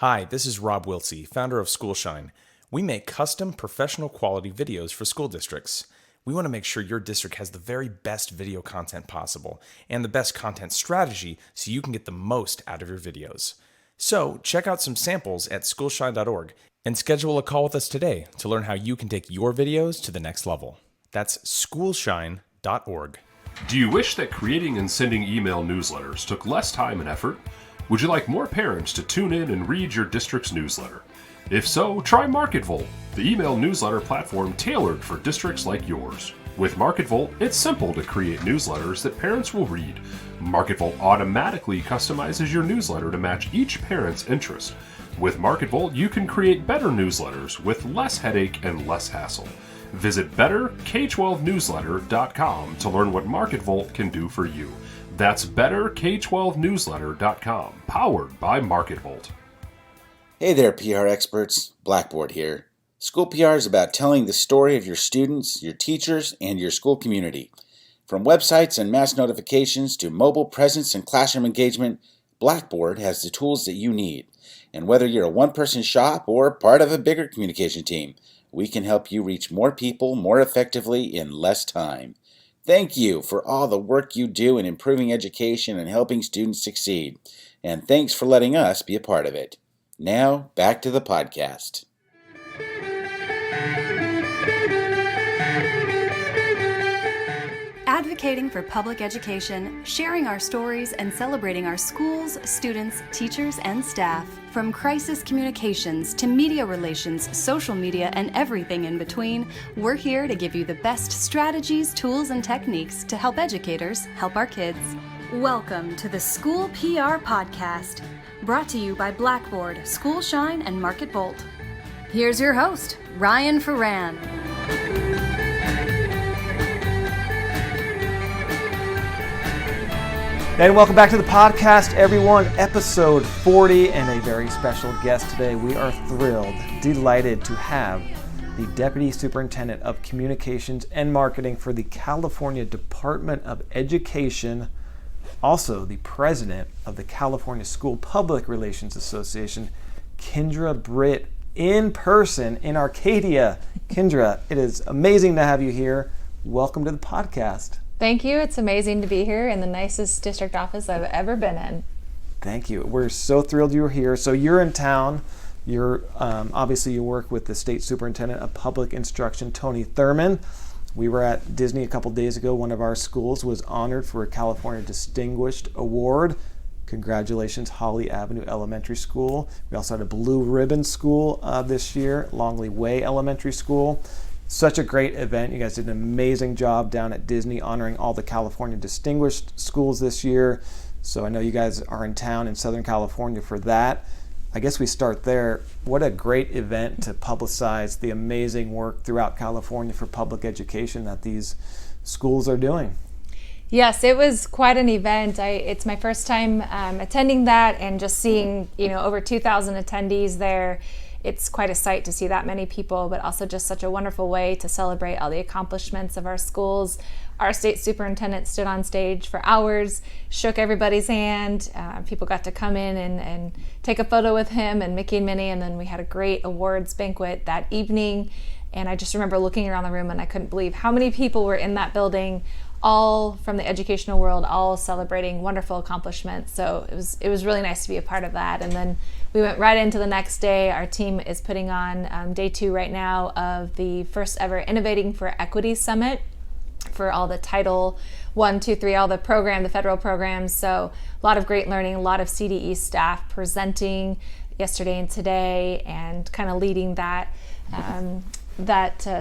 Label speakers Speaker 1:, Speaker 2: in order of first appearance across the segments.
Speaker 1: Hi, this is Rob Wiltsey, founder of Schoolshine. We make custom professional quality videos for school districts. We want to make sure your district has the very best video content possible and the best content strategy so you can get the most out of your videos. So check out some samples at schoolshine.org and schedule a call with us today to learn how you can take your videos to the next level. That's schoolshine.org.
Speaker 2: Do you wish that creating and sending email newsletters took less time and effort? Would you like more parents to tune in and read your district's newsletter? If so, try MarketVolt, the email newsletter platform tailored for districts like yours. With MarketVolt, it's simple to create newsletters that parents will read. MarketVolt automatically customizes your newsletter to match each parent's interest. With MarketVolt, you can create better newsletters with less headache and less hassle. Visit betterk12newsletter.com to learn what MarketVolt can do for you. That's betterk12newsletter.com, powered by MarketVolt.
Speaker 3: Hey there, PR experts. Blackboard here. School PR is about telling the story of your students, your teachers, and your school community. From websites and mass notifications to mobile presence and classroom engagement, Blackboard has the tools that you need. And whether you're a one-person shop or part of a bigger communication team, we can help you reach more people more effectively in less time. Thank you for all the work you do in improving education and helping students succeed. And thanks for letting us be a part of it. Now, back to the podcast.
Speaker 4: Advocating for public education, sharing our stories, and celebrating our schools, students, teachers, and staff. From crisis communications to media relations, social media, and everything in between, we're here to give you the best strategies, tools, and techniques to help educators help our kids. Welcome to the School PR Podcast, brought to you by Blackboard, Schoolshine, and MarketVolt. Here's your host, Ryan Ferran.
Speaker 5: And welcome back to the podcast, everyone. Episode 40 and a very special guest today. We are thrilled, delighted to have the Deputy Superintendent of Communications and Marketing for the California Department of Education, also the President of the California School Public Relations Association, Kindra Britt, in person in Arcadia. Kindra, it is amazing to have you here. Welcome to the podcast.
Speaker 6: Thank you. It's amazing to be here in the nicest district office I've ever been in.
Speaker 5: Thank you. We're so thrilled you're here. So you're in town. You're obviously you work with the State Superintendent of Public Instruction, Tony Thurmond. We were at Disney a couple days ago. One of our schools was honored for a California Distinguished Award. Congratulations, Holly Avenue Elementary School. We also had a Blue Ribbon School this year, Longley Way Elementary School. Such a great event. You guys did an amazing job down at Disney honoring all the California Distinguished Schools this year. So I know you guys are in town in Southern California for that. I guess we start there. What a great event to publicize the amazing work throughout California for public education that these schools are doing.
Speaker 6: Yes, it was quite an event. It's my first time attending that, and just seeing over 2,000 attendees there. It's quite a sight to see that many people, but also just such a wonderful way to celebrate all the accomplishments of our schools. Our state superintendent stood on stage for hours, shook everybody's hand. People got to come in and take a photo with him and Mickey and Minnie, and then we had a great awards banquet that evening. And I just remember looking around the room and I couldn't believe how many people were in that building, all from the educational world, all celebrating wonderful accomplishments. So it was really nice to be a part of that. And then we went right into the next day. Our team is putting on day 2 right now of the first ever Innovating for Equity Summit for all the Title 1, 2, 3, all the federal programs. So a lot of great learning, a lot of CDE staff presenting yesterday and today, and kind of leading that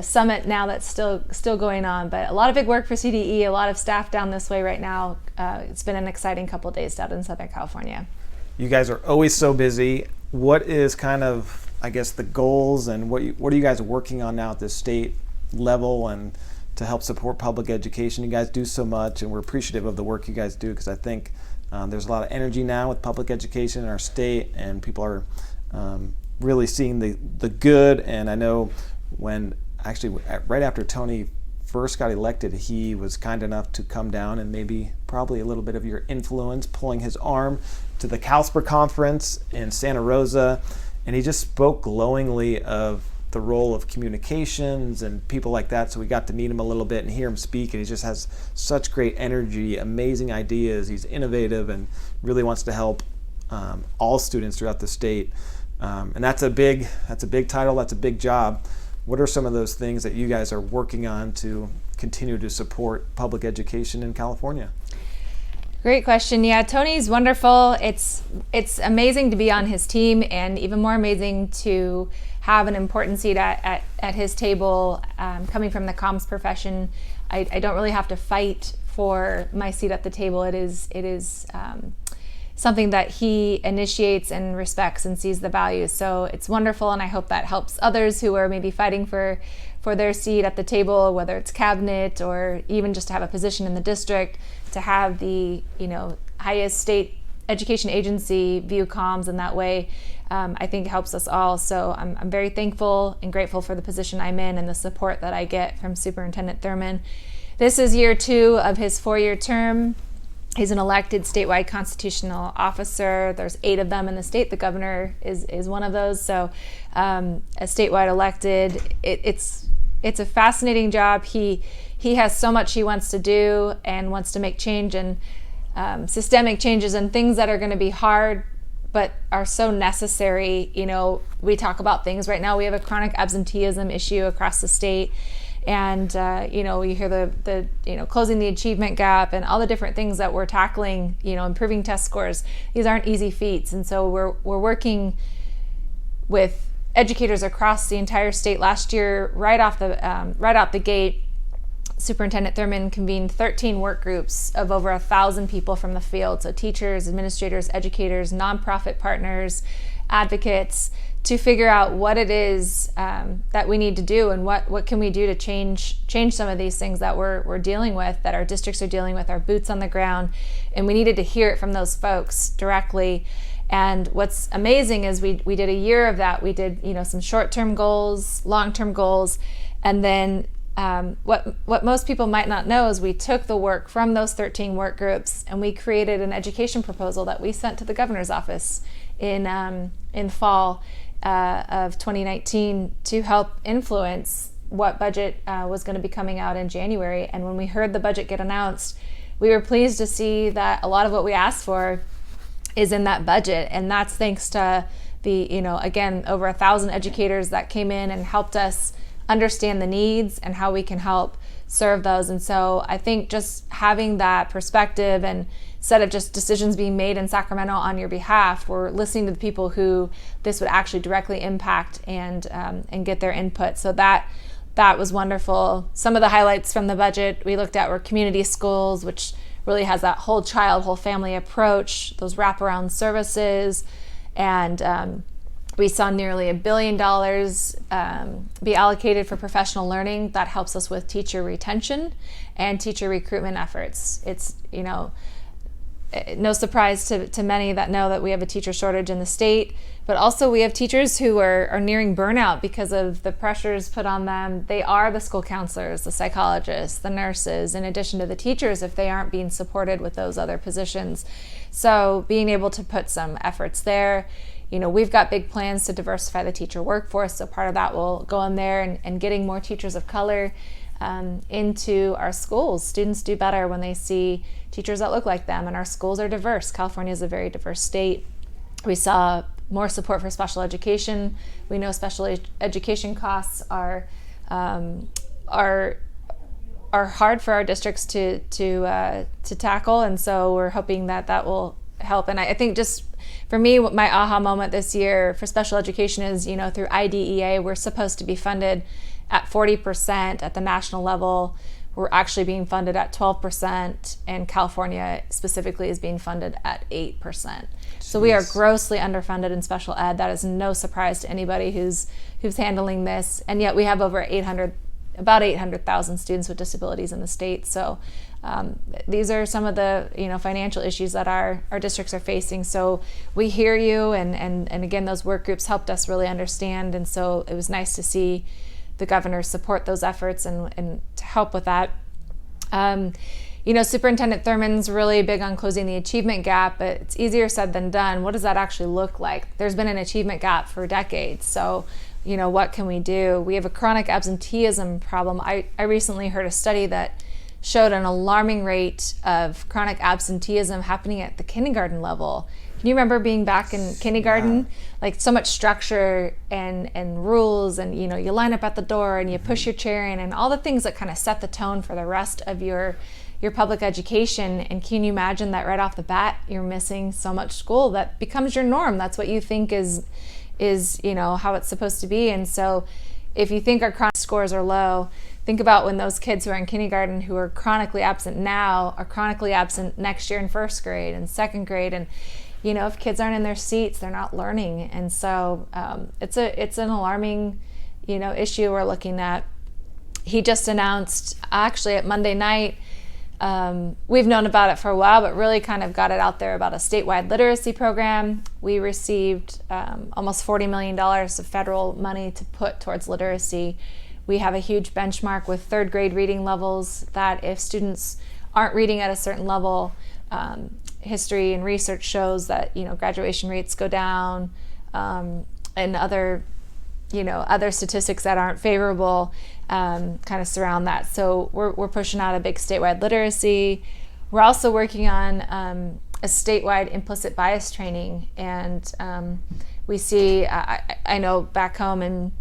Speaker 6: summit now that's still going on. But a lot of big work for CDE, a lot of staff down this way right now. It's been an exciting couple of days down in Southern California.
Speaker 5: You guys are always so busy. What is kind of, I guess, the goals, and what are you guys working on now at the state level and to help support public education? You guys do so much, and we're appreciative of the work you guys do, because I think there's a lot of energy now with public education in our state, and people are really seeing the good. And I know when actually right after Tony first got elected, he was kind enough to come down and maybe probably a little bit of your influence, pulling his arm to the CalSPRA conference in Santa Rosa. And he just spoke glowingly of the role of communications and people like that. So we got to meet him a little bit and hear him speak. And he just has such great energy, amazing ideas. He's innovative and really wants to help all students throughout the state. And that's a big title. That's a big job. What are some of those things that you guys are working on to continue to support public education in California?
Speaker 6: Great question. Yeah, Tony's wonderful. It's amazing to be on his team, and even more amazing to have an important seat at his table. Coming from the comms profession, I don't really have to fight for my seat at the table. It is something that he initiates and respects and sees the value. So it's wonderful, and I hope that helps others who are maybe fighting for their seat at the table, whether it's cabinet or even just to have a position in the district, to have the highest state education agency view comms in that way. I think helps us all. So I'm very thankful and grateful for the position I'm in and the support that I get from Superintendent Thurmond. This is year 2 of his 4-year term. He's an elected statewide constitutional officer. There's 8 of them in the state. The governor is one of those. So a statewide elected, it's a fascinating job. He has so much he wants to do and wants to make change, and systemic changes and things that are going to be hard but are so necessary. We talk about things right now. We have a chronic absenteeism issue across the state. And, you hear the closing the achievement gap and all the different things that we're tackling, improving test scores. These aren't easy feats. And so we're working with educators across the entire state. Last year, right out the gate, Superintendent Thurmond convened 13 work groups of over 1,000 people from the field. So teachers, administrators, educators, nonprofit partners, advocates, to figure out what it is that we need to do and what can we do to change some of these things that we're dealing with, that our districts are dealing with, our boots on the ground. And we needed to hear it from those folks directly. And what's amazing is we did a year of that. We did some short-term goals, long-term goals, and then what most people might not know is we took the work from those 13 work groups and we created an education proposal that we sent to the governor's office in fall of 2019 to help influence what budget was going to be coming out in January. And when we heard the budget get announced, we were pleased to see that a lot of what we asked for is in that budget. And that's thanks to the, again, over 1,000 educators that came in and helped us understand the needs and how we can help serve those. And so I think just having that perspective, and instead of just decisions being made in Sacramento on your behalf, we're listening to the people who this would actually directly impact and get their input. So that was wonderful. Some of the highlights from the budget we looked at were community schools, which really has that whole child, whole family approach, those wraparound services, and we saw nearly $1 billion be allocated for professional learning. That helps us with teacher retention and teacher recruitment efforts. It's, no surprise to many that know that we have a teacher shortage in the state, but also we have teachers who are nearing burnout because of the pressures put on them. They are the school counselors, the psychologists, the nurses, in addition to the teachers if they aren't being supported with those other positions. So being able to put some efforts there. We've got big plans to diversify the teacher workforce, so part of that will go in there and getting more teachers of color into our schools. Students do better when they see teachers that look like them, and our schools are diverse. California is a very diverse state. We saw more support for special education. We know special education costs are hard for our districts to tackle, and so we're hoping that will help. And I think just for me, my aha moment this year for special education is, through IDEA, we're supposed to be funded at 40% at the national level. We're actually being funded at 12%, and California specifically is being funded at 8%. Jeez. So we are grossly underfunded in special ed. That is no surprise to anybody who's handling this. And yet we have about 800,000 students with disabilities in the state. So these are some of the financial issues that our districts are facing. So we hear you, and again, those work groups helped us really understand. And so it was nice to see the governor support those efforts and to help with that. Superintendent Thurmonds really big on closing the achievement gap, but it's easier said than done. What does that actually look like? There's been an achievement gap for decades. So, what can we do? We have a chronic absenteeism problem. I recently heard a study that showed an alarming rate of chronic absenteeism happening at the kindergarten level. Can you remember being back in kindergarten? Yeah. Like so much structure and rules, and you line up at the door and you push your chair in, and all the things that kind of set the tone for the rest of your public education. And can you imagine that right off the bat you're missing so much school that becomes your norm? That's what you think is how it's supposed to be. And so if you think our chronic scores are low, think about when those kids who are in kindergarten who are chronically absent now are chronically absent next year in first grade and second grade. And if kids aren't in their seats, they're not learning. And so it's an alarming issue we're looking at. He just announced actually at Monday night, we've known about it for a while, but really kind of got it out there about a statewide literacy program. We received almost $40 million of federal money to put towards literacy. We have a huge benchmark with third grade reading levels that if students aren't reading at a certain level, history and research shows that graduation rates go down, and other statistics that aren't favorable kind of surround that. So we're pushing out a big statewide literacy. We're also working on a statewide implicit bias training, and we see I know back home in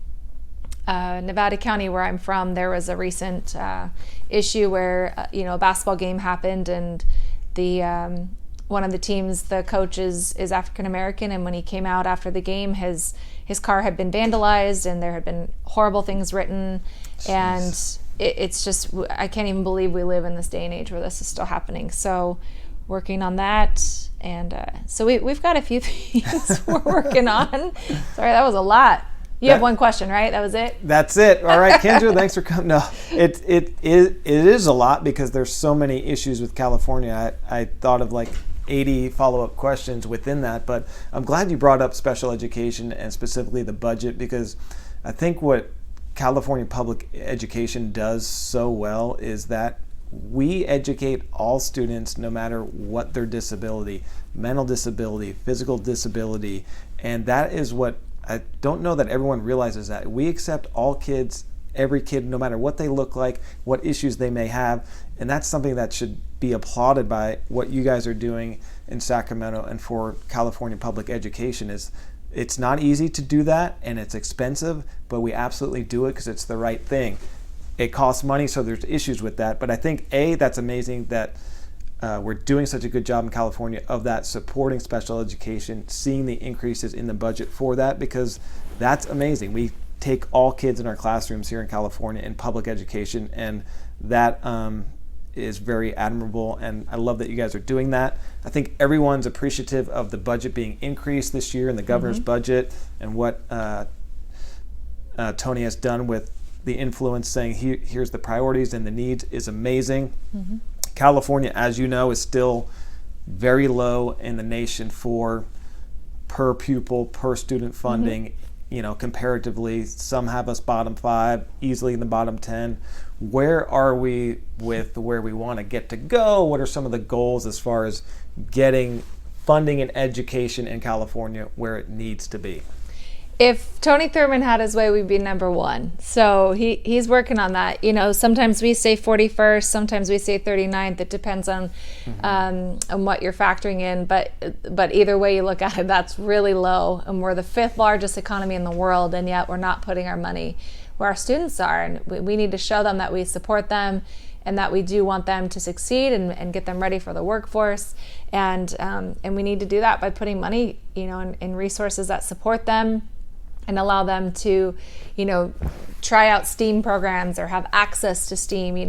Speaker 6: Nevada County where I'm from, there was a recent issue where a basketball game happened, and the one of the teams, the coach is African American, and when he came out after the game, his car had been vandalized and there had been horrible things written. Jeez. And it's just, I can't even believe we live in this day and age where this is still happening. So working on that, and so we've got a few things we're working on. Sorry, that was a lot. You have one question, right? That was it?
Speaker 5: That's it. All right, Kindra, thanks for coming. No, it is a lot because there's so many issues with California. I thought of like 80 follow-up questions within that, but I'm glad you brought up special education and specifically the budget, because I think what California public education does so well is that we educate all students no matter what their disability, mental disability, physical disability, and that is what I don't know that everyone realizes, that we accept all kids, every kid, no matter what they look like, what issues they may have, and that's something that should be applauded by what you guys are doing in Sacramento and for California public education. It's not easy to do that, and it's expensive, but we absolutely do it because it's the right thing. It costs money, so there's issues with that, but I think that's amazing that we're doing such a good job in California of that, supporting special education, seeing the increases in the budget for that, because that's amazing. We take all kids in our classrooms here in California in public education, and that is very admirable, and I love that you guys are doing that. I think everyone's appreciative of the budget being increased this year in the governor's budget, and what Tony has done with the influence, saying here's the priorities and the needs, is amazing. California, as you know, is still very low in the nation for per pupil, per student funding. Comparatively, some have us bottom 5, easily in the bottom 10. Where are we with where we want to get to go? What are some of the goals as far as getting funding and education in California where it needs to be?
Speaker 6: If Tony Thurmond had his way, we'd be number 1. So he's working on that. Sometimes we say 41st, sometimes we say 39th. It depends on what you're factoring in. But either way you look at it, that's really low. And we're the 5th largest economy in the world, and yet we're not putting our money where our students are. And we need to show them that we support them and that we do want them to succeed and get them ready for the workforce. And we need to do that by putting money, in resources that support them and allow them to, try out STEAM programs or have access to STEAM.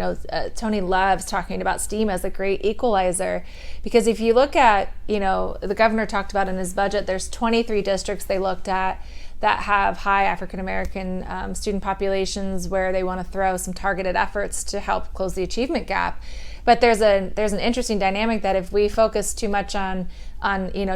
Speaker 6: Tony loves talking about STEAM as a great equalizer, because if you look at, the governor talked about in his budget, there's 23 districts they looked at that have high African American student populations where they want to throw some targeted efforts to help close the achievement gap. But there's an interesting dynamic that if we focus too much on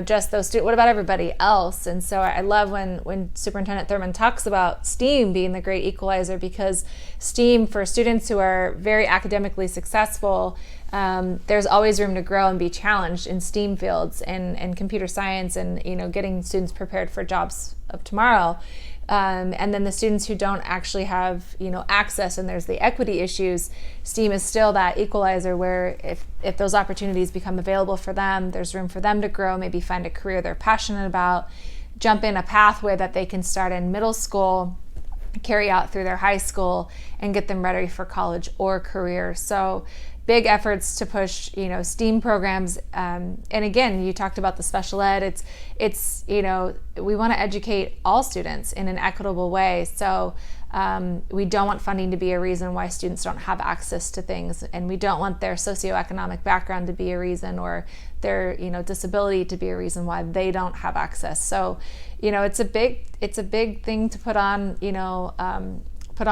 Speaker 6: just those students, what about everybody else? And so I love when Superintendent Thurmond talks about STEAM being the great equalizer, because STEAM, for students who are very academically successful, there's always room to grow and be challenged in STEAM fields and computer science and getting students prepared for jobs of tomorrow. And then the students who don't actually have access, and there's the equity issues, STEAM is still that equalizer where if those opportunities become available for them, there's room for them to grow, maybe find a career they're passionate about, jump in a pathway that they can start in middle school, carry out through their high school, and get them ready for college or career. So big efforts to push STEAM programs, and again, you talked about the special ed. It's we want to educate all students in an equitable way. So we don't want funding to be a reason why students don't have access to things, and we don't want their socioeconomic background to be a reason, or their disability to be a reason why they don't have access. So it's a big thing to put on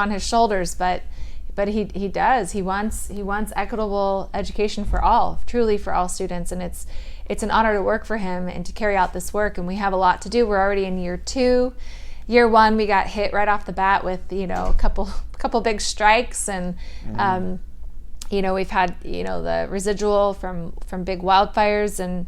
Speaker 6: his shoulders, but he does. He wants equitable education for all, truly for all students, and it's an honor to work for him and to carry out this work. And we have a lot to do. We're already in year 2. Year 1, we got hit right off the bat with a couple big strikes, and we've had the residual from big wildfires, and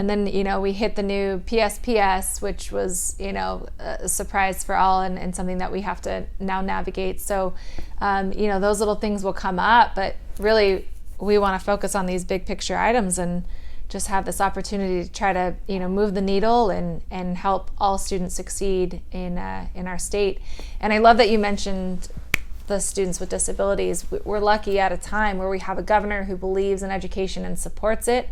Speaker 6: then we hit the new PSPS, which was a surprise for all, and something that we have to now navigate. So those little things will come up, but really we want to focus on these big picture items and just have this opportunity to try to move the needle and help all students succeed in our state. And I love that you mentioned the students with disabilities. We're lucky at a time where we have a governor who believes in education and supports it.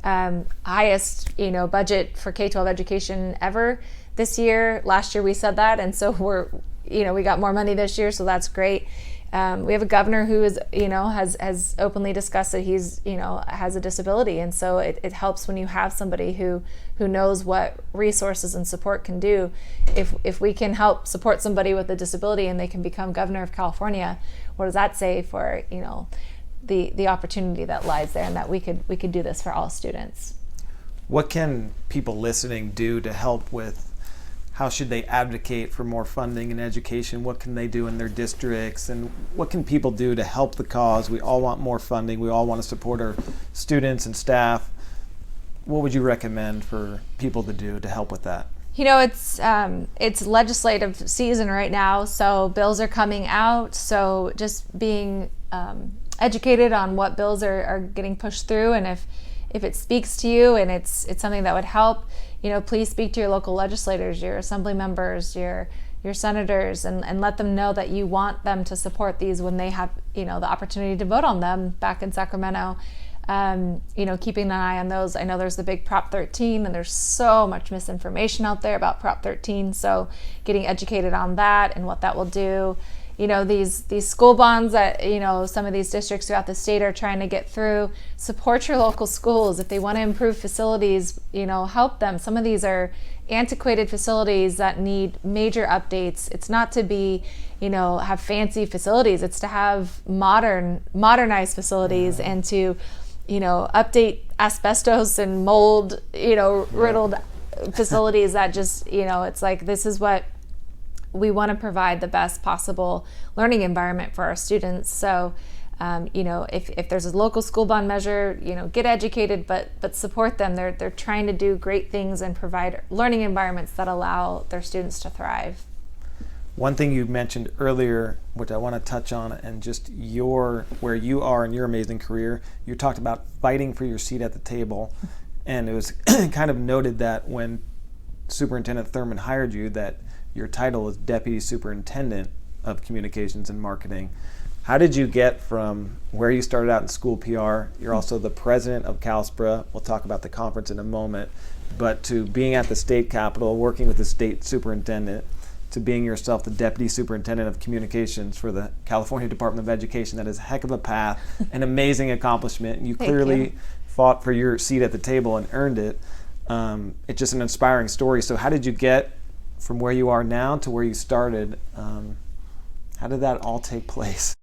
Speaker 6: Highest budget for K-12 education ever this year. Last year we said that, and so we got more money this year, so that's great. We have a governor who is has openly discussed that he's has a disability, and so it helps when you have somebody who knows what resources and support can do. If we can help support somebody with a disability and they can become governor of California, what does that say for the opportunity that lies there, and that we could do this for all students?
Speaker 5: What can people listening do to help with, how should they advocate for more funding in education? What can they do in their districts, and what can people do to help the cause? We all want more funding. We all want to support our students and staff. What would you recommend for people to do to help with that?
Speaker 6: It's legislative season right now, so bills are coming out. So just being educated on what bills are getting pushed through, and if it speaks to you and it's something that would help, please speak to your local legislators, your assembly members, your senators, and let them know that you want them to support these when they have the opportunity to vote on them back in Sacramento. Keeping an eye on those. I know there's the big Prop 13, and there's so much misinformation out there about Prop 13, so getting educated on that and what that will do. These school bonds that some of these districts throughout the state are trying to get through. Support your local schools. If they want to improve facilities, help them. Some of these are antiquated facilities that need major updates. It's not to be have fancy facilities. It's to have modernized facilities, and to update asbestos and mold riddled facilities that just it's like, this is what we want to provide, the best possible learning environment for our students. So, if there's a local school bond measure, get educated, but support them. They're trying to do great things and provide learning environments that allow their students to thrive.
Speaker 5: One thing you mentioned earlier, which I want to touch on, and just where you are in your amazing career, you talked about fighting for your seat at the table, and it was kind of noted that when Superintendent Thurmond hired you, that your title is Deputy Superintendent of Communications and Marketing. How did you get from where you started out in school PR, you're also the President of CalSPRA, we'll talk about the conference in a moment, but to being at the state capitol, working with the state superintendent, to being yourself the Deputy Superintendent of Communications for the California Department of Education? That is a heck of a path, an amazing accomplishment. You clearly fought for your seat at the table and earned it. It's just an inspiring story. So how did you get from where you are now to where you started? How did that all take place?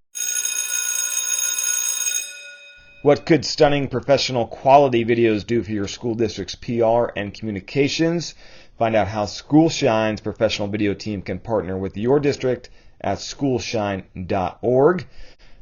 Speaker 5: What could stunning professional quality videos do for your school district's PR and communications? Find out how SchoolShine's professional video team can partner with your district at schoolshine.org.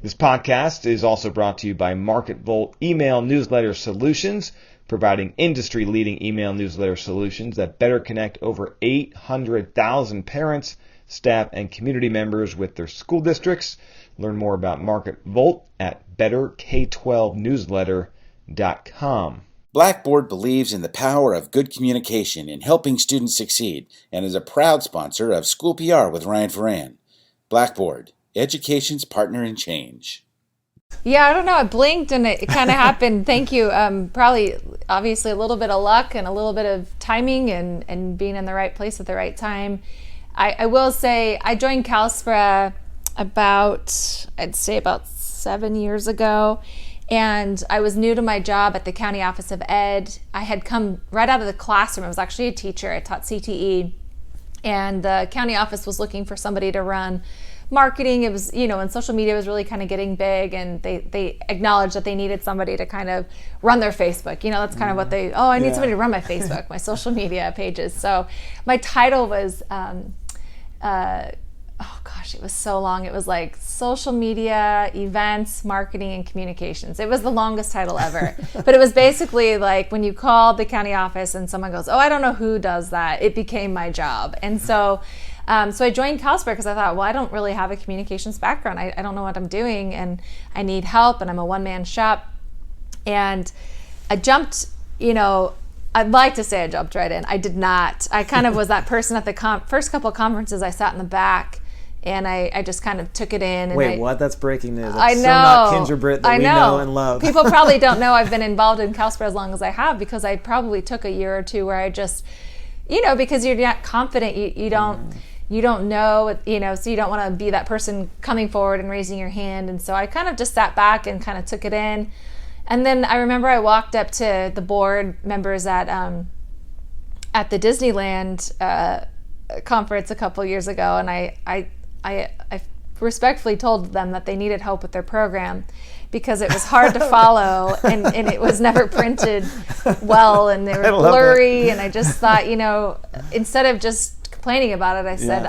Speaker 5: This podcast is also brought to you by MarketVolt Email Newsletter Solutions, providing industry-leading email newsletter solutions that better connect over 800,000 parents, staff, and community members with their school districts. Learn more about MarketVolt at betterk12newsletter.com.
Speaker 3: Blackboard believes in the power of good communication in helping students succeed and is a proud sponsor of School PR with Ryan Ferran. Blackboard, education's partner in change.
Speaker 6: Yeah, I don't know. It blinked and it kind of happened. Thank you. Probably, obviously, a little bit of luck and a little bit of timing and being in the right place at the right time. I will say I joined CalSPRA about 7 years ago, and I was new to my job at the County Office of Ed. I had come right out of the classroom. I was actually a teacher. I taught CTE, and the county office was looking for somebody to run marketing. It was, when social media was really kind of getting big, and they acknowledged that they needed somebody to kind of run their Facebook. That's kind of what I need somebody to run my Facebook, my social media pages. So my title was, it was so long. It was like social media, events, marketing, and communications. It was the longest title ever. But it was basically like when you called the county office and someone goes, I don't know who does that. It became my job. And so I joined CalSPRA because I thought, I don't really have a communications background. I don't know what I'm doing, and I need help, and I'm a one-man shop. And I jumped, I'd like to say I jumped right in. I did not. I kind of was that person at the first couple of conferences. I sat in the back, and I just kind of took it in. And
Speaker 5: Wait, what? That's breaking news. That's
Speaker 6: I know.
Speaker 5: So not Kindra Britt that we know and love.
Speaker 6: People probably don't know I've been involved in CalSPRA as long as I have, because I probably took a year or two where I just, because you're not confident, you don't know, so you don't want to be that person coming forward and raising your hand. And so I kind of just sat back and kind of took it in. And then I remember I walked up to the board members at the Disneyland conference a couple years ago, and I respectfully told them that they needed help with their program because it was hard to follow and it was never printed well, and they were blurry. And I just thought, instead of just complaining about it, I said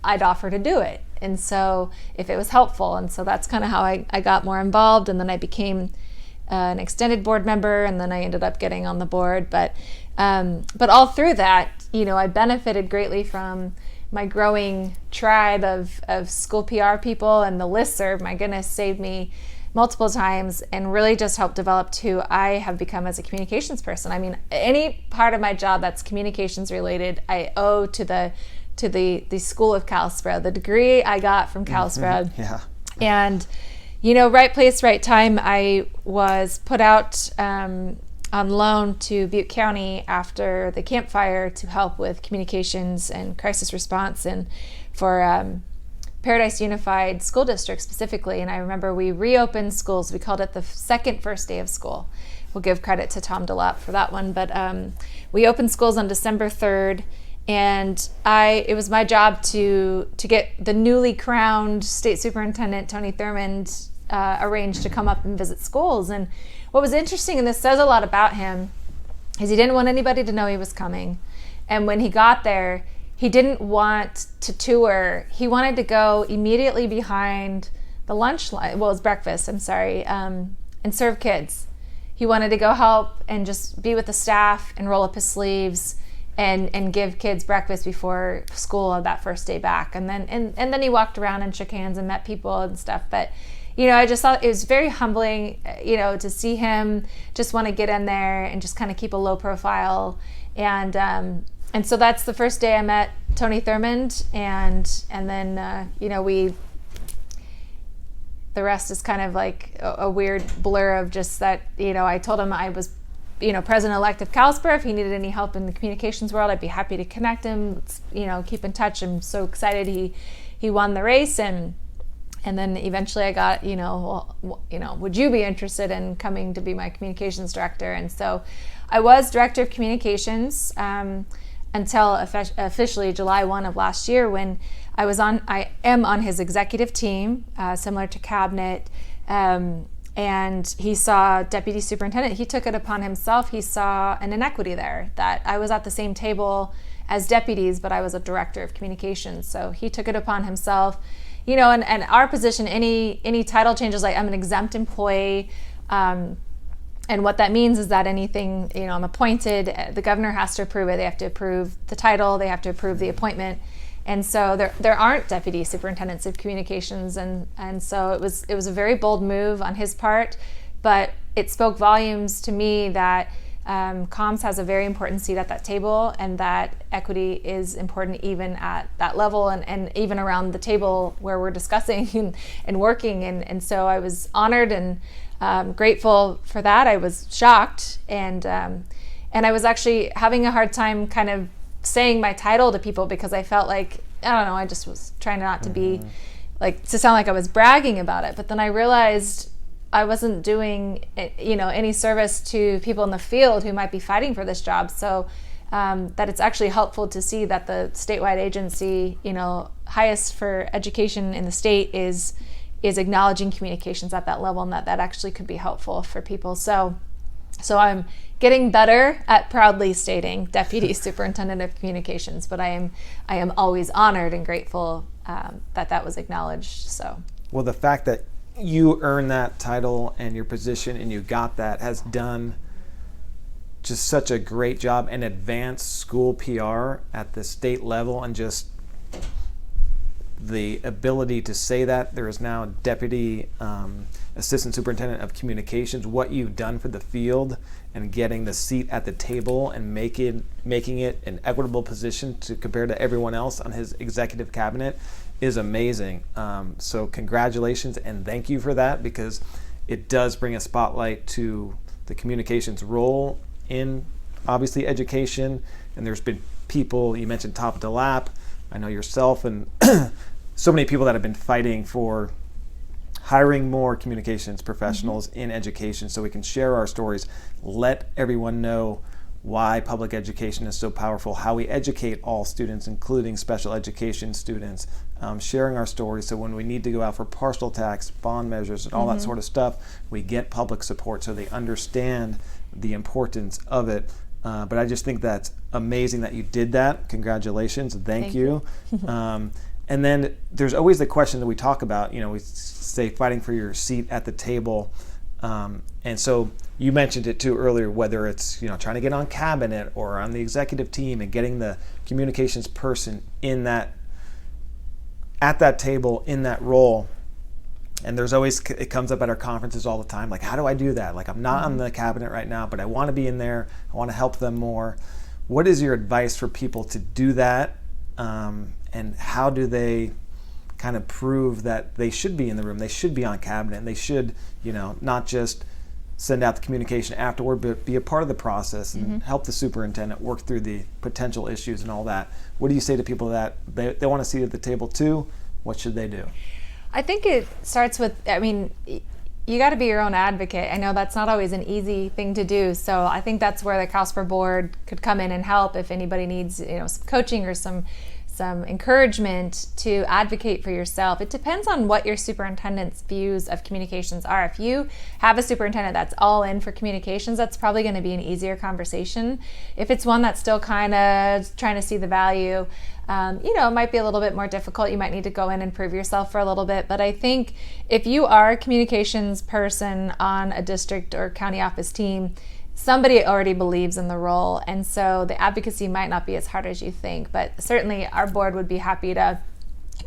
Speaker 6: I'd offer to do it, and so if it was helpful. And so that's kind of how I got more involved, and then I became an extended board member, and then I ended up getting on the board. But all through that, I benefited greatly from my growing tribe of school PR people, and the listserv, my goodness, saved me multiple times and really just helped develop who I have become as a communications person. I mean, any part of my job that's communications related, I owe to the School of CalSPRA, the degree I got from CalSPRA.
Speaker 5: Yeah.
Speaker 6: And right place, right time. I was put out on loan to Butte County after the Camp Fire to help with communications and crisis response, and for Paradise Unified School District specifically. And I remember we reopened schools. We called it the first day of school. We'll give credit to Tom DeLopp for that one. But we opened schools on December 3rd. And it was my job to get the newly crowned State Superintendent Tony Thurmond arranged to come up and visit schools. And what was interesting, and this says a lot about him, is he didn't want anybody to know he was coming. And when he got there, he didn't want to tour. He wanted to go immediately behind the lunch line, well, it was breakfast, I'm sorry, and serve kids. He wanted to go help and just be with the staff and roll up his sleeves and give kids breakfast before school on that first day back. And then he walked around and shook hands and met people and stuff. But I just thought it was very humbling, to see him just want to get in there and just kind of keep a low profile. And so that's the first day I met Tony Thurmond, and then the rest is kind of like a weird blur of just that. I told him I was president-elect of CalSPRA. If he needed any help in the communications world, I'd be happy to connect him. Keep in touch. I'm so excited he won the race, and then eventually I got would you be interested in coming to be my communications director? And so I was director of communications until officially July 1 of last year, when I am on his executive team, similar to cabinet. and he saw deputy superintendent. He took it upon himself. He saw an inequity there, that I was at the same table as deputies, but I was a director of communications. So he took it upon himself, and our position, any title changes, like I'm an exempt employee. And what that means is that anything, I'm appointed, the governor has to approve it. They have to approve the title, they have to approve the appointment. And so there aren't deputy superintendents of communications. And so it was a very bold move on his part, but it spoke volumes to me that comms has a very important seat at that table, and that equity is important even at that level and even around the table where we're discussing and working. And so I was honored and grateful for that. I was shocked, and I was actually having a hard time kind of saying my title to people, because I felt like, I don't know, I just was trying not to be to sound like I was bragging about it. But then I realized I wasn't doing any service to people in the field who might be fighting for this job. So that it's actually helpful to see that the statewide agency, highest for education in the state, is acknowledging communications at that level, and that actually could be helpful for people. So I'm getting better at proudly stating Deputy Superintendent of Communications, but I am always honored and grateful that was acknowledged. So,
Speaker 5: well, the fact that you earned that title and your position and you got that has done just such a great job in advanced school PR at the state level, and just the ability to say that there is now a Deputy Assistant Superintendent of Communications, what you've done for the field and getting the seat at the table and making it an equitable position to compare to everyone else on his executive cabinet is amazing. So congratulations and thank you for that, because it does bring a spotlight to the communications role in obviously education. And there's been people, you mentioned Top to Lap, I know yourself, and so many people that have been fighting for hiring more communications professionals in education so we can share our stories, let everyone know why public education is so powerful, how we educate all students, including special education students, sharing our stories so when we need to go out for partial tax, bond measures, and all that sort of stuff, we get public support so they understand the importance of it. But I just think that's amazing that you did that. Congratulations. Thank you. And then there's always the question that we talk about, we say fighting for your seat at the table. And so you mentioned it too earlier, whether it's, trying to get on cabinet or on the executive team and getting the communications person at that table, in that role. And there's always, it comes up at our conferences all the time, like, how do I do that? Like, I'm not on the cabinet right now, but I want to be in there. I want to help them more. What is your advice for people to do that? And how do they kind of prove that they should be in the room, they should be on cabinet, and they should, not just send out the communication afterward, but be a part of the process and help the superintendent work through the potential issues and all that. What do you say to people that they want to see at the table too? What should they do?
Speaker 6: I think it starts with, you got to be your own advocate. I know that's not always an easy thing to do. So I think that's where the CalSPRA board could come in and help if anybody needs, some coaching or some encouragement to advocate for yourself. It depends on what your superintendent's views of communications are. If you have a superintendent that's all in for communications, that's probably going to be an easier conversation. If it's one that's still kind of trying to see the value, it might be a little bit more difficult. You might need to go in and prove yourself for a little bit. But I think if you are a communications person on a district or county office team, somebody already believes in the role, and so the advocacy might not be as hard as you think, but certainly our board would be happy to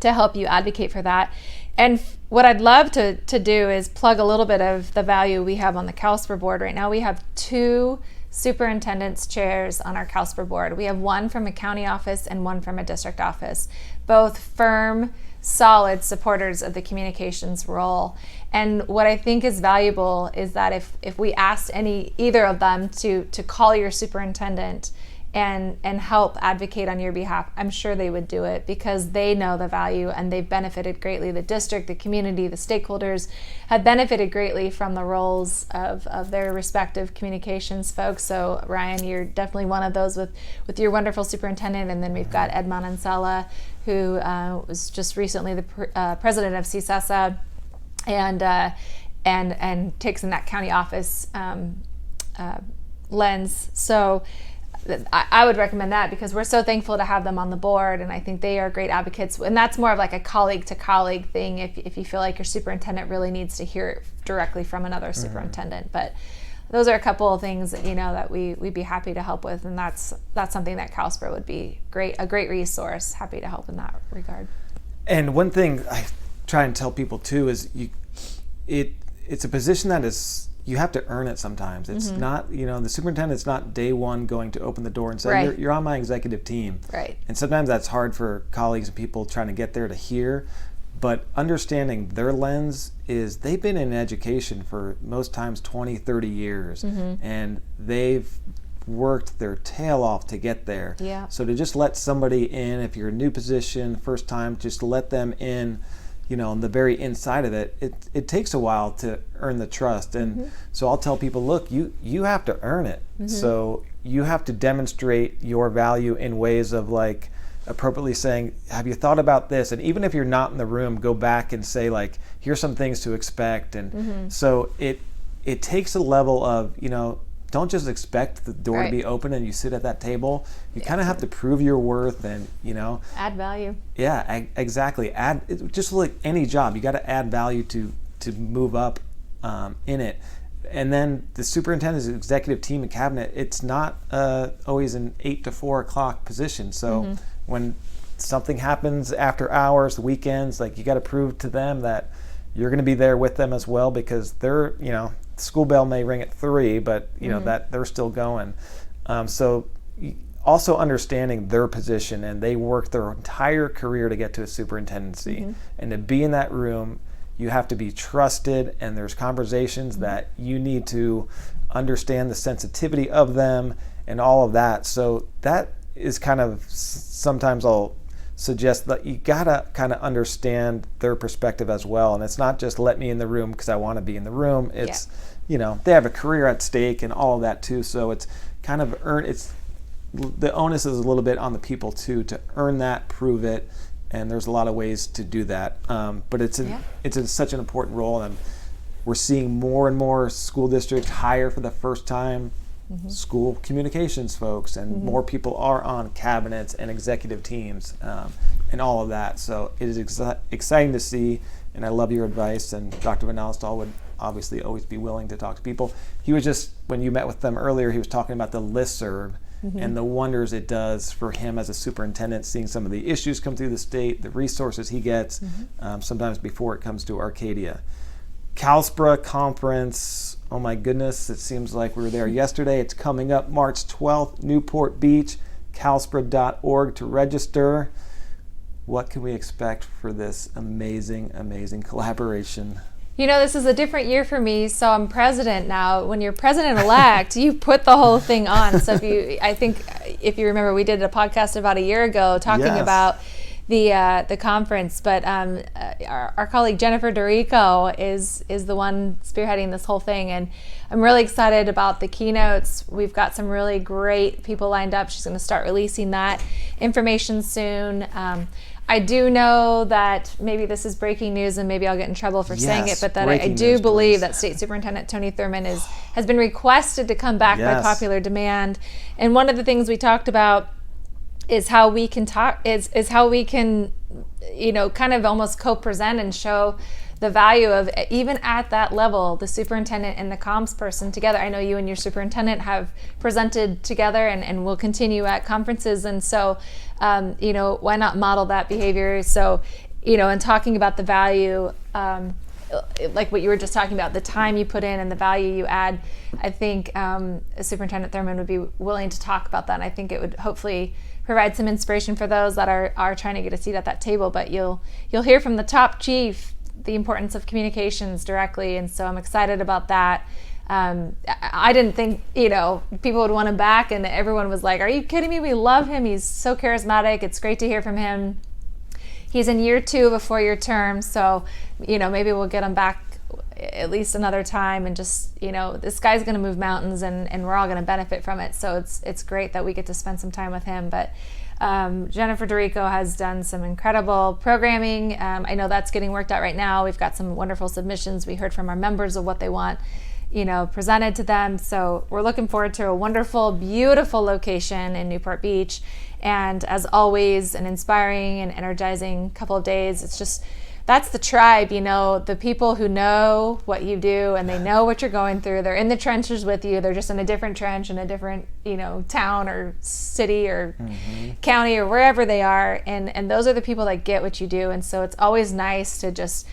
Speaker 6: help you advocate for that. And what I'd love to do is plug a little bit of the value we have on the CalSPRA board. Right now we have 2 superintendent's chairs on our CalSPRA board. We have one from a county office and one from a district office, both firm, solid supporters of the communications role. And what I think is valuable is that if we asked either of them to call your superintendent and help advocate on your behalf, I'm sure they would do it because they know the value and they've benefited greatly. The district, the community, the stakeholders have benefited greatly from the roles of their respective communications folks. So Ryan, you're definitely one of those with your wonderful superintendent. And then we've got Ed Manansala, who was just recently the president of CSESA. and takes in that county office lens. So I would recommend that, because we're so thankful to have them on the board, and I think they are great advocates. And that's more of like a colleague to colleague thing if you feel like your superintendent really needs to hear it directly from another superintendent. But those are a couple of things that, that we'd be happy to help with, and that's something that CalSPRA would be a great resource. Happy to help in that regard. And
Speaker 5: one thing I try and tell people too is it's a position that is, you have to earn it sometimes. It's not, the superintendent's not day one going to open the door and say, you're on my executive team.
Speaker 6: Right.
Speaker 5: And sometimes that's hard for colleagues and people trying to get there to hear. But understanding their lens is they've been in education for most times 20, 30 years. And they've worked their tail off to get there.
Speaker 6: Yeah.
Speaker 5: So to just let somebody in, if you're a new position, first time, just let them in, on the very inside of it, it takes a while to earn the trust. And so I'll tell people, look, you have to earn it. So you have to demonstrate your value in ways of like appropriately saying, have you thought about this? And even if you're not in the room, go back and say like, here's some things to expect. And so it takes a level of, don't just expect the door to be open and you sit at that table. You kind of have to prove your worth and,
Speaker 6: add value.
Speaker 5: Yeah, exactly. Just like any job, you got to add value to move up in it. And then the superintendent's executive team and cabinet, it's not always an 8 to 4 o'clock position. So when something happens after hours, the weekends, like you got to prove to them that you're going to be there with them as well, because they're, school bell may ring at 3, but that they're still going. So also understanding their position, and they work their entire career to get to a superintendency, and to be in that room, you have to be trusted, and there's conversations that you need to understand the sensitivity of them and all of that. So that is kind of, sometimes I'll suggest that you gotta kind of understand their perspective as well. And it's not just let me in the room because I want to be in the room. It's, they have a career at stake and all of that too. So it's kind of the onus is a little bit on the people too, to earn that, prove it. And there's a lot of ways to do that. But it's such an important role. And we're seeing more and more school districts hire for the first time school communications folks, and more people are on cabinets and executive teams and all of that. So it is exciting to see, and I love your advice. And Dr. Van Alstall would obviously always be willing to talk to people. He was just, when you met with them earlier, he was talking about the listserv and the wonders it does for him as a superintendent, seeing some of the issues come through the state, the resources he gets, sometimes before it comes to Arcadia. CalSPRA conference, oh my goodness, it seems like we were there yesterday. It's coming up March 12th, Newport Beach, calspra.org to register. What can we expect for this amazing, amazing collaboration?
Speaker 6: This is a different year for me, so I'm president now. When you're president-elect, you put the whole thing on. So I think if you remember, we did a podcast about a year ago talking about the conference, but our colleague Jennifer Dorico is the one spearheading this whole thing, and I'm really excited about the keynotes. We've got some really great people lined up. She's going to start releasing that information soon. I do know that maybe this is breaking news, and maybe I'll get in trouble for saying it, but that I do believe that State Superintendent Tony Thurmond has been requested to come back by popular demand. And one of the things we talked about is how we can is how we can, kind of almost co-present and show the value of, even at that level, the superintendent and the comms person together. I know you and your superintendent have presented together and will continue at conferences. And so, why not model that behavior? So, and talking about the value, like what you were just talking about, the time you put in and the value you add, I think Superintendent Thurmond would be willing to talk about that. And I think it would hopefully provide some inspiration for those that are trying to get a seat at that table. But you'll hear from the top chief the importance of communications directly, and so I'm excited about that. I didn't think people would want him back, and everyone was like, are you kidding me? We love him. He's so charismatic. It's great to hear from him. He's in year 2 of a 4-year term, so maybe we'll get him back at least another time, and just this guy's going to move mountains, and we're all going to benefit from it. So it's great that we get to spend some time with him. But Jennifer Dorico has done some incredible programming. I know that's getting worked out right now. We've got some wonderful submissions. We heard from our members of what they want, presented to them. So we're looking forward to a wonderful, beautiful location in Newport Beach. And as always, an inspiring and energizing couple of days. It's just, that's the tribe, the people who know what you do and they know what you're going through. They're in the trenches with you. They're just in a different trench in a different, town or city or county or wherever they are. And those are the people that get what you do. And so it's always nice to just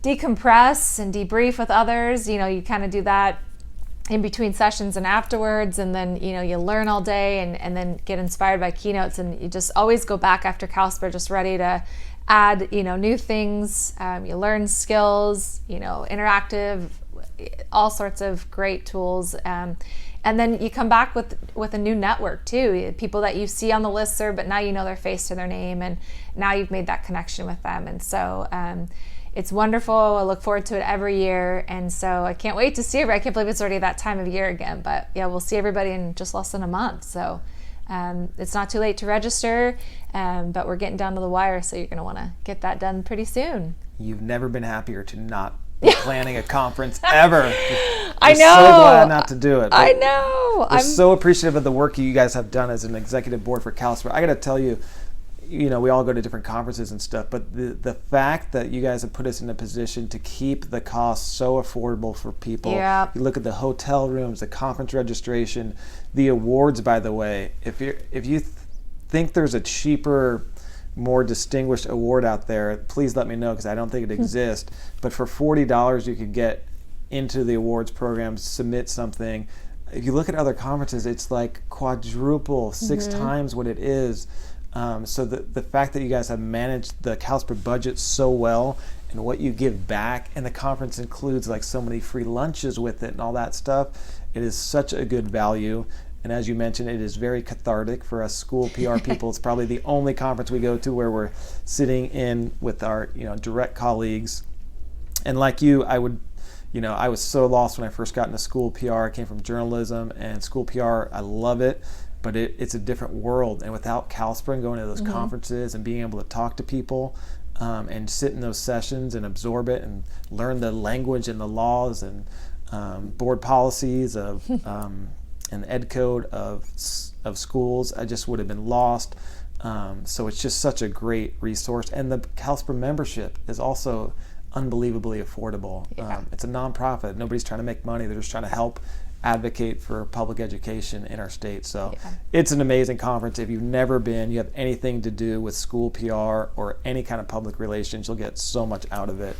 Speaker 6: decompress and debrief with others. You kind of do that in between sessions and afterwards, and then you learn all day and then get inspired by keynotes, and you just always go back after CalSPRA just ready to add new things. You learn skills, interactive, all sorts of great tools, and then you come back with a new network too, people that you see on the listserv, but now you know their face to their name, and now you've made that connection with them. And so it's wonderful. I look forward to it every year, and so I can't wait to see everybody. I can't believe it's already that time of year again, but yeah, we'll see everybody in just less than a month. So it's not too late to register, but we're getting down to the wire, so you're going to want to get that done pretty soon.
Speaker 5: You've never been happier to not be planning a conference ever.
Speaker 6: I know.
Speaker 5: So glad not to do it.
Speaker 6: I know.
Speaker 5: I'm so appreciative of the work you guys have done as an executive board for CalSPRA. I got to tell you, we all go to different conferences and stuff, but the fact that you guys have put us in a position to keep the costs so affordable for people.
Speaker 6: Yeah.
Speaker 5: You look at the hotel rooms, the conference registration, the awards, by the way. If you think there's a cheaper, more distinguished award out there, please let me know, because I don't think it exists. But for $40, you could get into the awards program, submit something. If you look at other conferences, it's like quadruple, 6 times what it is. So the fact that you guys have managed the CalSPRA budget so well, and what you give back, and the conference includes like so many free lunches with it and all that stuff, it is such a good value. And as you mentioned, it is very cathartic for us school PR people. It's probably the only conference we go to where we're sitting in with our direct colleagues. And like you, I was so lost when I first got into school PR. I came from journalism, and school PR, I love it. But it's a different world, and without CalSPRA and going to those conferences and being able to talk to people and sit in those sessions and absorb it and learn the language and the laws and board policies of and ed code of schools, I just would have been lost. So it's just such a great resource, and the CalSPRA membership is also unbelievably affordable.
Speaker 6: Yeah.
Speaker 5: It's a nonprofit. Nobody's trying to make money. They're just trying to help advocate for public education in our state. So it's an amazing conference. If you've never been, you have anything to do with school PR or any kind of public relations, you'll get so much out of it.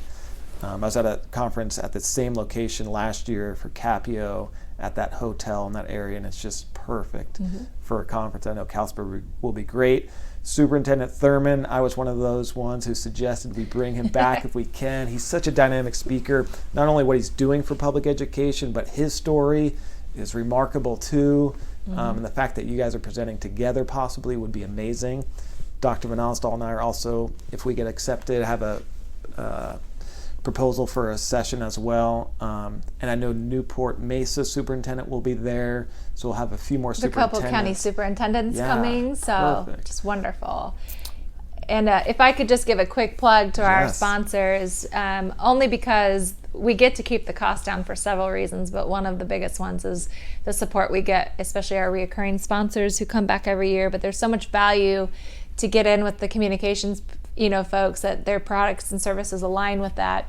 Speaker 5: I was at a conference at the same location last year for CA PIO at that hotel in that area, and it's just perfect for a conference. I know CalSPRA will be great. Superintendent Thurmond, I was one of those ones who suggested we bring him back if we can. He's such a dynamic speaker. Not only what he's doing for public education, but his story is remarkable too. And the fact that you guys are presenting together possibly would be amazing. Dr. Van Alstall and I are also, if we get accepted, have a proposal for a session as well. And I know Newport Mesa superintendent will be there, so we'll have a few more superintendents.
Speaker 6: The Copeland County superintendent's coming, so perfect. Just wonderful. And if I could just give a quick plug to our sponsors, only because we get to keep the cost down for several reasons, but one of the biggest ones is the support we get, especially our reoccurring sponsors who come back every year. But there's so much value to get in with the communications folks, that their products and services align with that,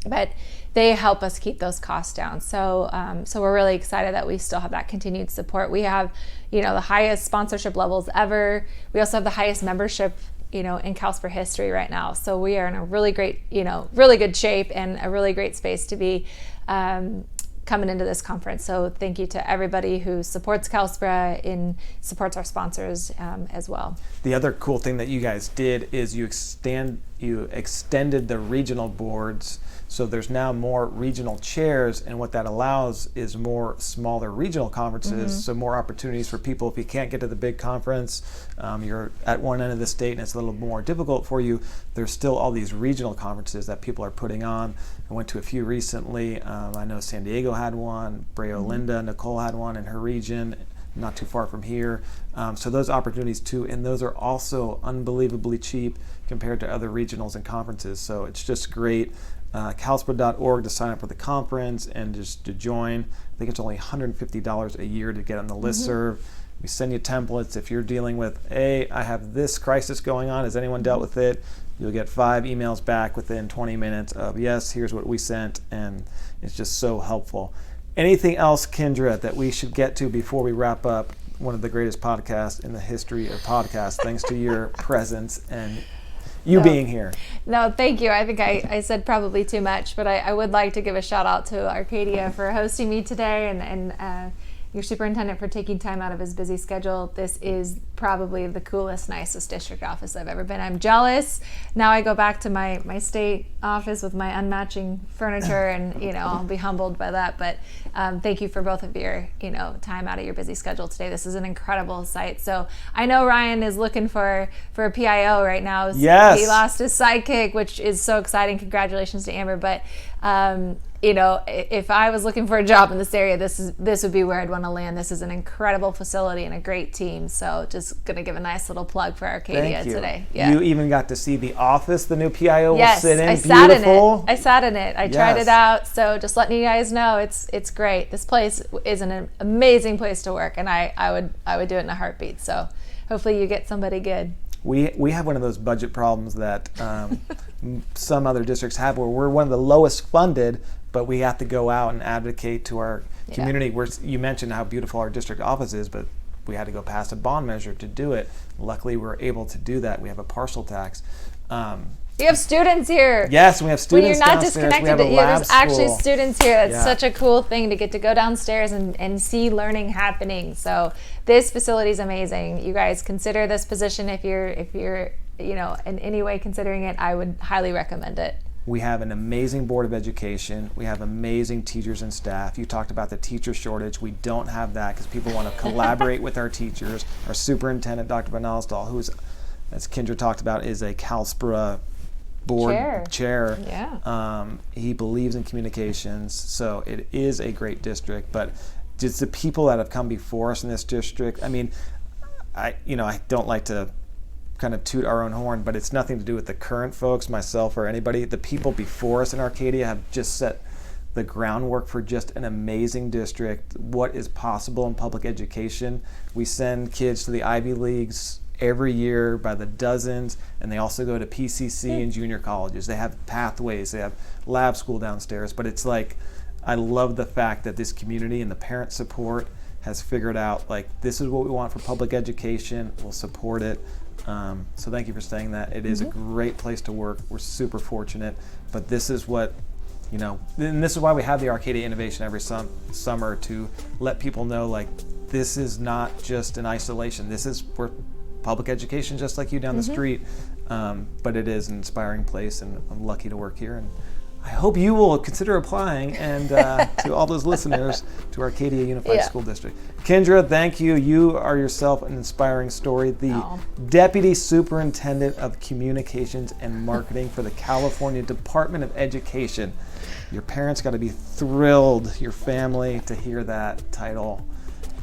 Speaker 6: but they help us keep those costs down. So we're really excited that we still have that continued support. We have the highest sponsorship levels ever. We also have the highest membership in CalSPRA history right now. So we are in a really great, really good shape and a really great space to be coming into this conference. So thank you to everybody who supports CalSPRA and supports our sponsors as well.
Speaker 5: The other cool thing that you guys did is you extended the regional boards, so there's now more regional chairs, and what that allows is more smaller regional conferences, so more opportunities for people. If you can't get to the big conference, you're at one end of the state and it's a little more difficult for you, there's still all these regional conferences that people are putting on. I went to a few recently. I know San Diego had one, Brea Olinda, Nicole had one in her region, not too far from here. So those opportunities too, and those are also unbelievably cheap compared to other regionals and conferences. So it's just great. CalSPRA.org to sign up for the conference and just to join. I think it's only $150 a year to get on the listserv. We send you templates. If you're dealing with, I have this crisis going on, has anyone dealt with it? You'll get 5 emails back within 20 minutes of, yes, here's what we sent, and it's just so helpful. Anything else, Kindra, that we should get to before we wrap up one of the greatest podcasts in the history of podcasts, thanks to your presence and you being here?
Speaker 6: No, thank you. I think I said probably too much, but I would like to give a shout out to Arcadia for hosting me today, and your superintendent for taking time out of his busy schedule. This is probably the coolest, nicest district office I've ever been. I'm jealous. Now I go back to my state office with my unmatching furniture, and I'll be humbled by that. But thank you for both of your time out of your busy schedule today. This is an incredible site. So I know Ryan is looking for a PIO right now.
Speaker 5: Yes.
Speaker 6: He lost his sidekick, which is so exciting. Congratulations to Amber. But if I was looking for a job in this area, this would be where I'd want to land. This is an incredible facility and a great team. So just going to give a nice little plug for Arcadia today. Yeah.
Speaker 5: You even got to see the office the new PIO will sit in.
Speaker 6: I sat in it. I tried it out. So just letting you guys know, it's great. This place is an amazing place to work, and I would do it in a heartbeat. So hopefully you get somebody good.
Speaker 5: We have one of those budget problems that some other districts have, where we're one of the lowest funded, but we have to go out and advocate to our community. Where you mentioned how beautiful our district office is, but we had to go pass a bond measure to do it. Luckily, we're able to do that. We have a partial tax.
Speaker 6: You have students here.
Speaker 5: Yes, we have students
Speaker 6: downstairs. When you're not disconnected, there's actually students here. That's such a cool thing to get to go downstairs and see learning happening. So this facility is amazing. You guys consider this position if you're in any way considering it. I would highly recommend it.
Speaker 5: We have an amazing Board of Education. We have amazing teachers and staff. You talked about the teacher shortage. We don't have that because people want to collaborate with our teachers. Our superintendent, Dr. Van Alstal, who's, as Kindra talked about, is a CalSPRA board chair.
Speaker 6: Yeah.
Speaker 5: He believes in communications, so it is a great district. But just the people that have come before us in this district, I mean, I don't like to kind of toot our own horn, but it's nothing to do with the current folks, myself or anybody. The people before us in Arcadia have just set the groundwork for just an amazing district. What is possible in public education? We send kids to the Ivy Leagues every year by the dozens, and they also go to PCC and junior colleges. They have pathways, they have lab school downstairs, but it's like, I love the fact that this community and the parent support has figured out, like, this is what we want for public education. We'll support it. So thank you for saying that. It is a great place to work. We're super fortunate, but this is what, and this is why we have the Arcadia Innovation every summer, to let people know, like, this is not just in isolation. This is for public education, just like you down the street, but it is an inspiring place, and I'm lucky to work here, and I hope you will consider applying, and to all those listeners, to Arcadia Unified School District. Kindra, thank you. You are yourself an inspiring story. The Deputy Superintendent of Communications and Marketing for the California Department of Education. Your parents got to be thrilled, your family, to hear that title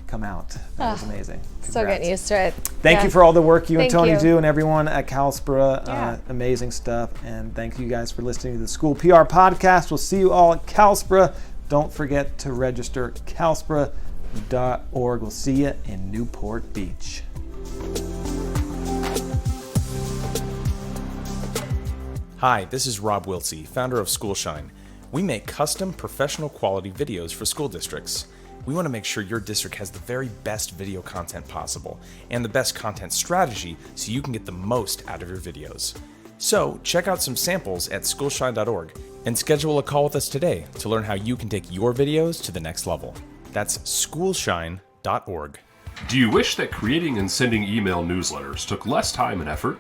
Speaker 5: come out. That was amazing. Congrats.
Speaker 6: So getting used to it.
Speaker 5: Thank you for all the work you and Tony do, and everyone at CalSPRA. Amazing stuff. And thank you guys for listening to the School PR Podcast. We'll see you all at CalSPRA. Don't forget to register, calspra.org. We'll see you in Newport Beach.
Speaker 1: Hi, this is Rob Wiltsey, founder of Schoolshine. We make custom professional quality videos for school districts. We want to make sure your district has the very best video content possible and the best content strategy so you can get the most out of your videos. So check out some samples at schoolshine.org and schedule a call with us today to learn how you can take your videos to the next level. That's schoolshine.org.
Speaker 2: Do you wish that creating and sending email newsletters took less time and effort?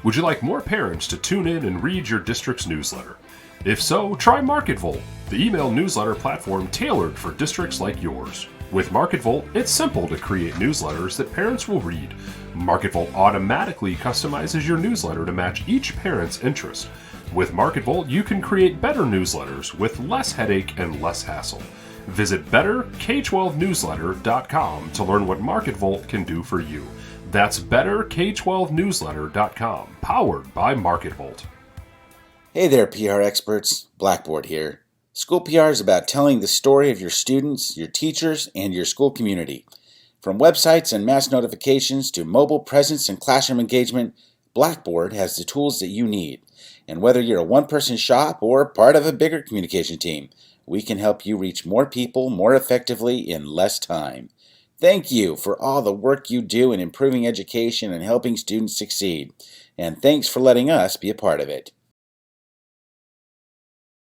Speaker 2: Would you like more parents to tune in and read your district's newsletter? If so, try MarketVolt, the email newsletter platform tailored for districts like yours. With MarketVolt, it's simple to create newsletters that parents will read. MarketVolt automatically customizes your newsletter to match each parent's interest. With MarketVolt, you can create better newsletters with less headache and less hassle. Visit betterk12newsletter.com to learn what MarketVolt can do for you. That's betterk12newsletter.com, powered by MarketVolt.
Speaker 3: Hey there, PR experts. Blackboard here. School PR is about telling the story of your students, your teachers, and your school community. From websites and mass notifications to mobile presence and classroom engagement, Blackboard has the tools that you need. And whether you're a one-person shop or part of a bigger communication team, we can help you reach more people more effectively in less time. Thank you for all the work you do in improving education and helping students succeed. And thanks for letting us be a part of it.